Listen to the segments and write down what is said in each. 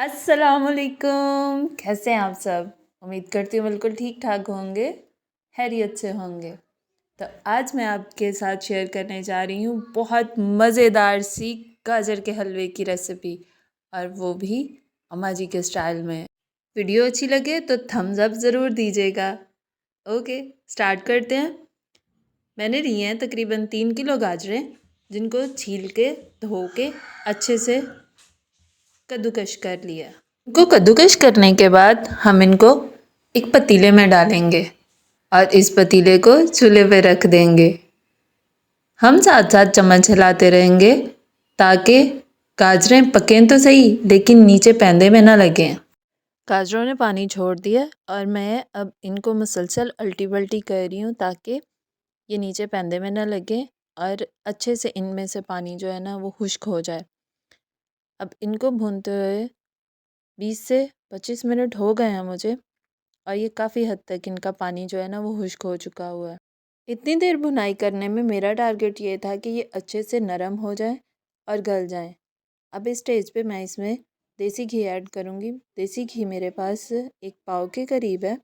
अस्सलाम वालेकुम। कैसे हैं आप सब? उम्मीद करती हूँ बिल्कुल ठीक ठाक होंगे, खैरियत से होंगे। तो आज मैं आपके साथ शेयर करने जा रही हूँ बहुत मज़ेदार सी गाजर के हलवे की रेसिपी, और वो भी अम्मा जी के स्टाइल में। वीडियो अच्छी लगे तो थम्स अप ज़रूर दीजिएगा। ओके, स्टार्ट करते हैं। मैंने ली हैं तकरीबन 3 किलो गाजरें, जिनको छील के धो के अच्छे से कद्दूकश कर लिया। इनको कद्दूकश करने के बाद हम इनको एक पतीले में डालेंगे और इस पतीले को चूल्हे पे रख देंगे। हम साथ साथ चम्मच हिलाते रहेंगे ताकि गाजरें पकें तो सही लेकिन नीचे पैंदे में ना लगें। गाजरों ने पानी छोड़ दिया और मैं अब इनको मुसलसल अल्टी पल्टी कर रही हूँ ताकि ये नीचे पैंदे में ना लगे और अच्छे से इनमें से पानी जो है ना वो खुश्क हो जाए। अब इनको भूनते हुए 20 से 25 मिनट हो गए हैं मुझे, और ये काफ़ी हद तक इनका पानी जो है ना वो खुश्क हो चुका हुआ है। इतनी देर भुनाई करने में मेरा टारगेट ये था कि ये अच्छे से नरम हो जाए और गल जाए। अब इस स्टेज पे मैं इसमें देसी घी ऐड करूँगी। देसी घी मेरे पास 1 पाव के करीब है,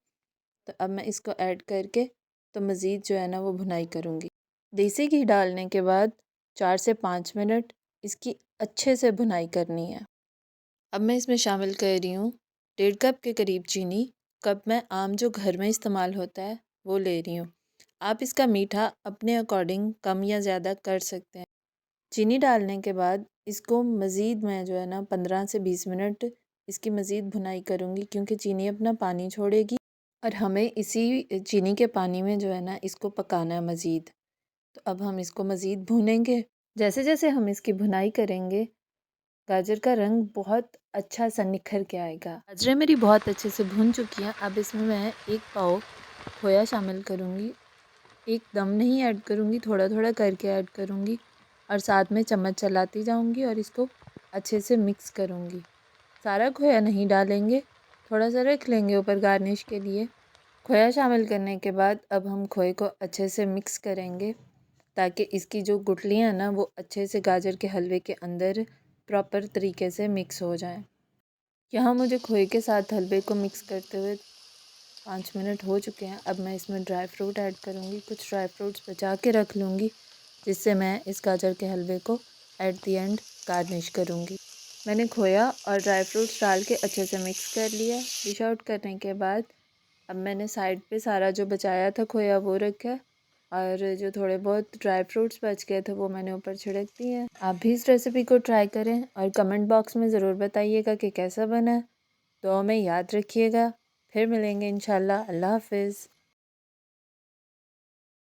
तो अब मैं इसको ऐड करके तो मज़ीद जो है ना वो भुनाई करूँगी। देसी घी डालने के बाद 4 से 5 मिनट इसकी अच्छे से भुनाई करनी है। अब मैं इसमें शामिल कर रही हूँ 1.5 कप के करीब चीनी। कप में आम जो घर में इस्तेमाल होता है वो ले रही हूँ। आप इसका मीठा अपने अकॉर्डिंग कम या ज़्यादा कर सकते हैं। चीनी डालने के बाद इसको मज़ीद मैं जो है ना 15 से 20 मिनट इसकी मज़ीद भुनाई करूँगी, क्योंकि चीनी अपना पानी छोड़ेगी और हमें इसी चीनी के पानी में जो है ना इसको पकाना है मज़ीद। तो अब हम इसको मज़ीद भूनेंगे। जैसे जैसे हम इसकी भुनाई करेंगे गाजर का रंग बहुत अच्छा सा निखर के आएगा। गाजरें मेरी बहुत अच्छे से भुन चुकी हैं। अब इसमें मैं 1 पाव खोया शामिल करूँगी। एकदम नहीं ऐड करूँगी, थोड़ा थोड़ा करके ऐड करूँगी और साथ में चम्मच चलाती जाऊँगी और इसको अच्छे से मिक्स करूँगी। सारा खोया नहीं डालेंगे, थोड़ा सा रख लेंगे ऊपर गार्निश के लिए। खोया शामिल करने के बाद अब हम खोए को अच्छे से मिक्स करेंगे ताकि इसकी जो गुठलियाँ ना वो अच्छे से गाजर के हलवे के अंदर प्रॉपर तरीके से मिक्स हो जाएं। यहाँ मुझे खोए के साथ हलवे को मिक्स करते हुए 5 मिनट हो चुके हैं। अब मैं इसमें ड्राई फ्रूट ऐड करूँगी। कुछ ड्राई फ्रूट्स बचा के रख लूँगी, जिससे मैं इस गाजर के हलवे को एट दी एंड गार्निश करूँगी। मैंने खोया और ड्राई फ्रूट्स डाल के अच्छे से मिक्स कर लिया। डिश आउट करने के बाद अब मैंने साइड पे सारा जो बचाया था खोया वो रखा, और जो थोड़े बहुत ड्राई फ्रूट्स बच गए थे वो मैंने ऊपर छिड़क दिए हैं। आप भी इस रेसिपी को ट्राई करें और कमेंट बॉक्स में ज़रूर बताइएगा कि कैसा बना। दुआ में याद रखिएगा। फिर मिलेंगे इंशाल्लाह। अल्लाह हाफ़िज़।